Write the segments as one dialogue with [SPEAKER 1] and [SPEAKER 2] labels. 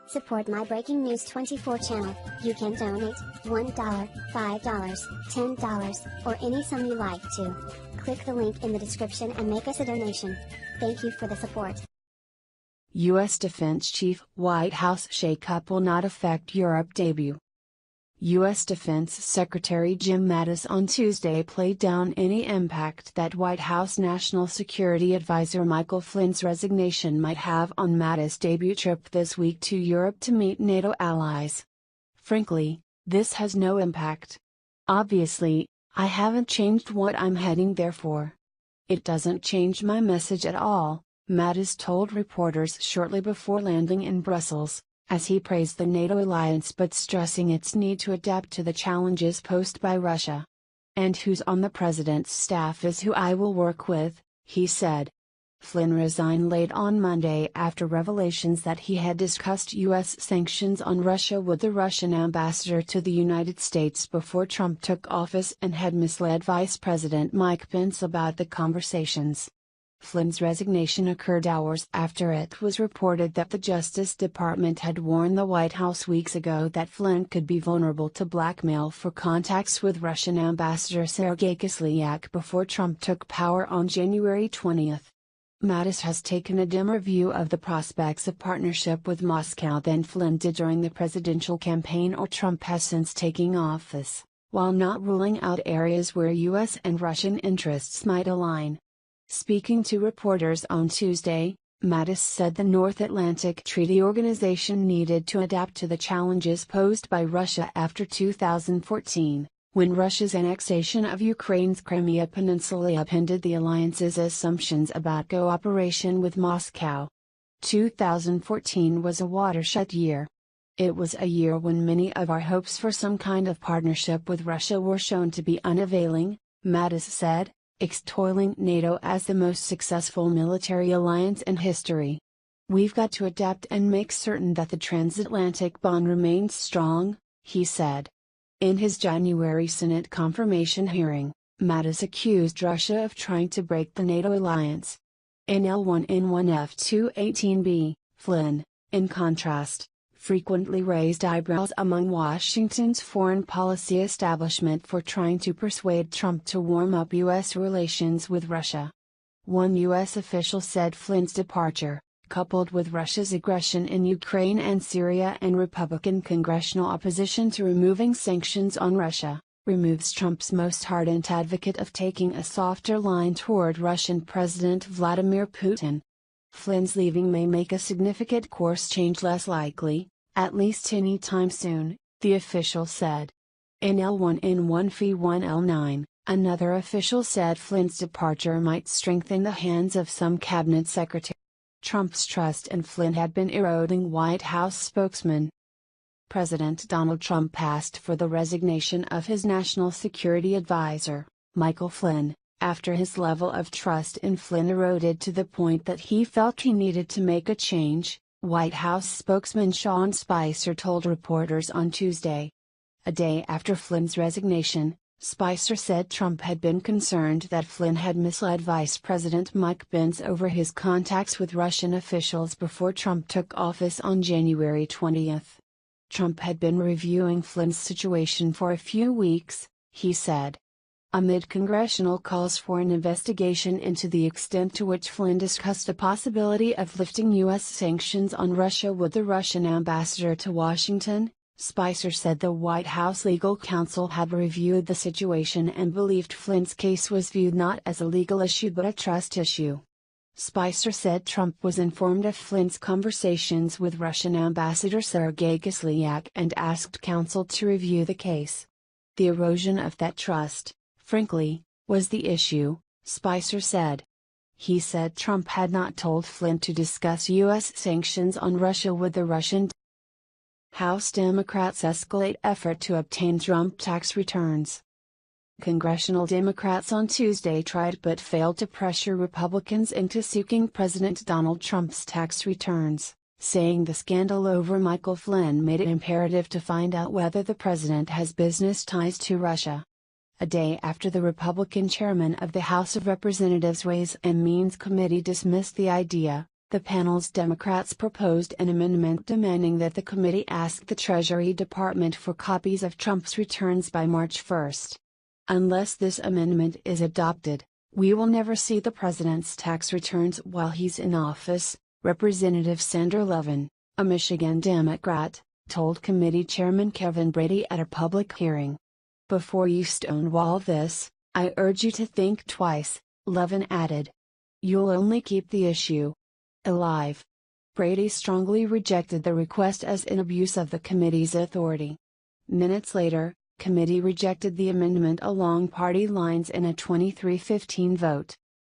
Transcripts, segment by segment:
[SPEAKER 1] Support my Breaking News 24 channel. You can donate $1, $5, $10, or any sum you like to. Click the link in the description and make us a donation. Thank you for the support.
[SPEAKER 2] U.S. Defense Chief: White House shakeup will not affect Europe debut. U.S. Defense Secretary Jim Mattis on Tuesday played down any impact that White House National Security Advisor Michael Flynn's resignation might have on Mattis' debut trip this week to Europe to meet NATO allies. "Frankly, this has no impact. Obviously, I haven't changed what I'm heading there for. It doesn't change my message at all," Mattis told reporters shortly before landing in Brussels, as he praised the NATO alliance but stressing its need to adapt to the challenges posed by Russia. "And who's on the president's staff is who I will work with," he said. Flynn resigned late on Monday after revelations that he had discussed U.S. sanctions on Russia with the Russian ambassador to the United States before Trump took office and had misled Vice President Mike Pence about the conversations. Flynn's resignation occurred hours after it was reported that the Justice Department had warned the White House weeks ago that Flynn could be vulnerable to blackmail for contacts with Russian Ambassador Sergei Kislyak before Trump took power on January 20. Mattis has taken a dimmer view of the prospects of partnership with Moscow than Flynn did during the presidential campaign or Trump has since taking office, while not ruling out areas where U.S. and Russian interests might align. Speaking to reporters on Tuesday, Mattis said the North Atlantic Treaty Organization needed to adapt to the challenges posed by Russia after 2014, when Russia's annexation of Ukraine's Crimea Peninsula upended the alliance's assumptions about cooperation with Moscow. 2014 was a watershed year. It was a year when many of our hopes for some kind of partnership with Russia were shown to be unavailing, Mattis said, extolling NATO as the most successful military alliance in history. "We've got to adapt and make certain that the transatlantic bond remains strong," he said. In his January Senate confirmation hearing, Mattis accused Russia of trying to break the NATO alliance. In L1N1F218B, Flynn, in contrast, frequently raised eyebrows among Washington's foreign policy establishment for trying to persuade Trump to warm up U.S. relations with Russia. One U.S. official said Flynn's departure, coupled with Russia's aggression in Ukraine and Syria and Republican congressional opposition to removing sanctions on Russia, removes Trump's most ardent advocate of taking a softer line toward Russian President Vladimir Putin. Flynn's leaving may make a significant course change less likely, at least any time soon, the official said. In L1N1F1L9, another official said Flynn's departure might strengthen the hands of some cabinet secretaries. Trump's trust in Flynn had been eroding, White House spokesman. President Donald Trump asked for the resignation of his national security advisor, Michael Flynn, after his level of trust in Flynn eroded to the point that he felt he needed to make a change, White House spokesman Sean Spicer told reporters on Tuesday. A day after Flynn's resignation, Spicer said Trump had been concerned that Flynn had misled Vice President Mike Pence over his contacts with Russian officials before Trump took office on January 20. Trump had been reviewing Flynn's situation for a few weeks, he said. Amid congressional calls for an investigation into the extent to which Flynn discussed the possibility of lifting U.S. sanctions on Russia with the Russian ambassador to Washington, Spicer said the White House legal counsel had reviewed the situation and believed Flynn's case was viewed not as a legal issue but a trust issue. Spicer said Trump was informed of Flynn's conversations with Russian Ambassador Sergei Kislyak and asked counsel to review the case. The erosion of that trust, frankly, was the issue, Spicer said. He said Trump had not told Flynn to discuss U.S. sanctions on Russia with the Russian. House Democrats escalate effort to obtain Trump tax returns. Congressional Democrats on Tuesday tried but failed to pressure Republicans into seeking President Donald Trump's tax returns, saying the scandal over Michael Flynn made it imperative to find out whether the president has business ties to Russia. a day after the Republican chairman of the House of Representatives Ways and Means Committee dismissed the idea. The panel's Democrats proposed an amendment demanding that the committee ask the Treasury Department for copies of Trump's returns by March 1. Unless this amendment is adopted, we will never see the president's tax returns while he's in office, Representative Sandra Levin, a Michigan Democrat, told committee chairman Kevin Brady at a public hearing. "Before you stonewall this, I urge you to think twice," Levin added. "You'll only keep the issue alive." Brady strongly rejected the request as an abuse of the committee's authority. Minutes later, committee rejected the amendment along party lines in a 23-15 vote.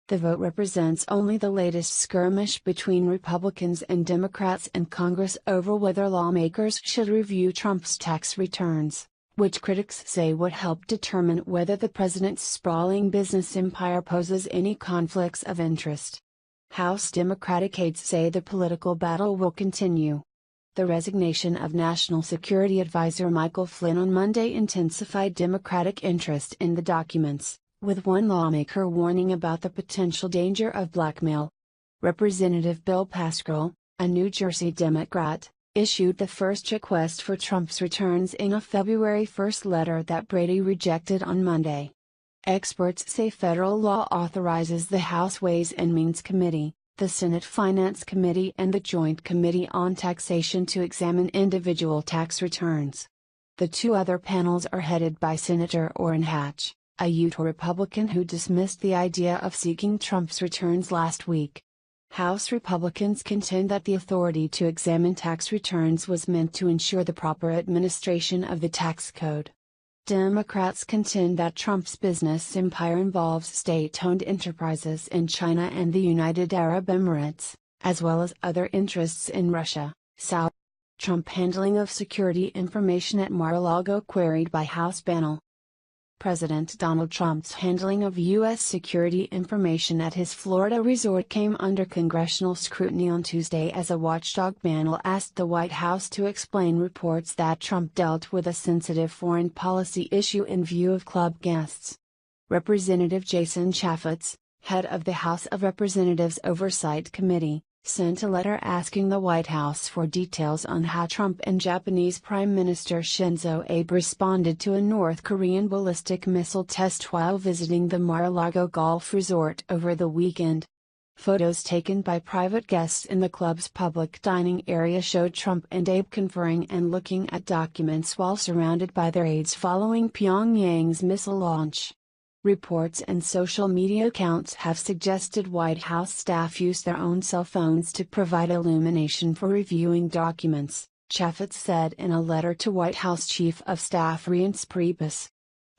[SPEAKER 2] The vote represents only the latest skirmish between Republicans and Democrats in Congress over whether lawmakers should review Trump's tax returns, which critics say would help determine whether the president's sprawling business empire poses any conflicts of interest. House Democratic aides say the political battle will continue. The resignation of National Security Advisor Michael Flynn on Monday intensified Democratic interest in the documents, with one lawmaker warning about the potential danger of blackmail. Representative Bill Pascrell, a New Jersey Democrat, issued the first request for Trump's returns in a February 1 letter that Brady rejected on Monday. Experts say federal law authorizes the House Ways and Means Committee, the Senate Finance Committee and the Joint Committee on Taxation to examine individual tax returns. The two other panels are headed by Senator Orrin Hatch, a Utah Republican who dismissed the idea of seeking Trump's returns last week. House Republicans contend that the authority to examine tax returns was meant to ensure the proper administration of the tax code. Democrats contend that Trump's business empire involves state-owned enterprises in China and the United Arab Emirates, as well as other interests in Russia, South. Trump handling of security information at Mar-a-Lago queried by House panel. President Donald Trump's handling of U.S. security information at his Florida resort came under congressional scrutiny on Tuesday as a watchdog panel asked the White House to explain reports that Trump dealt with a sensitive foreign policy issue in view of club guests. Representative Jason Chaffetz, head of the House of Representatives Oversight Committee, sent a letter asking the White House for details on how Trump and Japanese Prime Minister Shinzo Abe responded to a North Korean ballistic missile test while visiting the Mar-a-Lago Golf Resort over the weekend. Photos taken by private guests in the club's public dining area showed Trump and Abe conferring and looking at documents while surrounded by their aides following Pyongyang's missile launch. Reports and social media accounts have suggested White House staff use their own cell phones to provide illumination for reviewing documents, Chaffetz said in a letter to White House Chief of Staff Reince Priebus.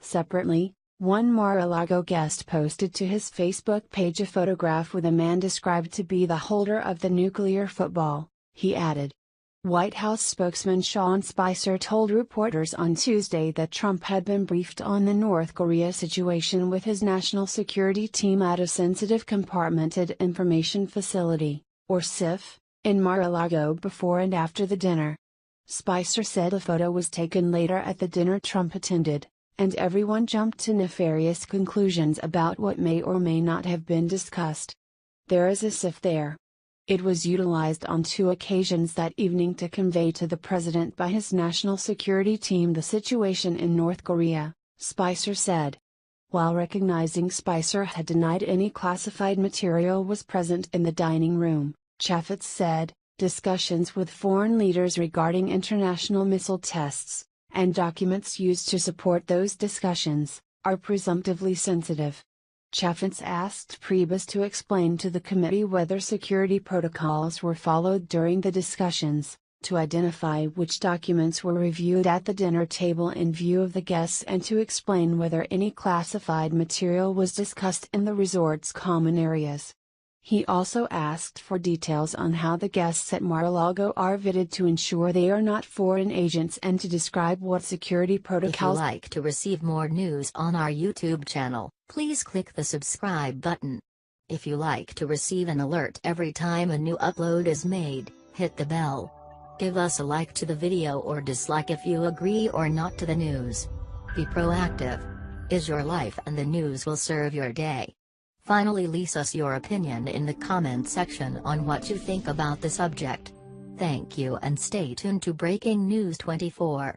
[SPEAKER 2] Separately, one Mar-a-Lago guest posted to his Facebook page a photograph with a man described to be the holder of the nuclear football, he added. White House spokesman Sean Spicer told reporters on Tuesday that Trump had been briefed on the North Korea situation with his national security team at a sensitive compartmented information facility, or SIF, in Mar-a-Lago before and after the dinner. Spicer said a photo was taken later at the dinner Trump attended, and everyone jumped to nefarious conclusions about what may or may not have been discussed. There is a SIF there. It was utilized on 2 occasions that evening to convey to the president by his national security team the situation in North Korea, Spicer said. While recognizing Spicer had denied any classified material was present in the dining room, Chaffetz said, discussions with foreign leaders regarding international missile tests, and documents used to support those discussions, are presumptively sensitive. Chaffetz asked Priebus to explain to the committee whether security protocols were followed during the discussions, to identify which documents were reviewed at the dinner table in view of the guests and to explain whether any classified material was discussed in the resort's common areas. He also asked for details on how the guests at Mar-a-Lago are vetted to ensure they are not foreign agents and to describe what security protocols.
[SPEAKER 3] If you like to receive more news on our YouTube channel, please click the subscribe button. If you like to receive an alert every time a new upload is made, hit the bell. Give us a like to the video or dislike if you agree or not to the news. Be proactive. is your life and the news will serve your day. Finally, leave us your opinion in the comment section on what you think about the subject. Thank you and stay tuned to Breaking News 24.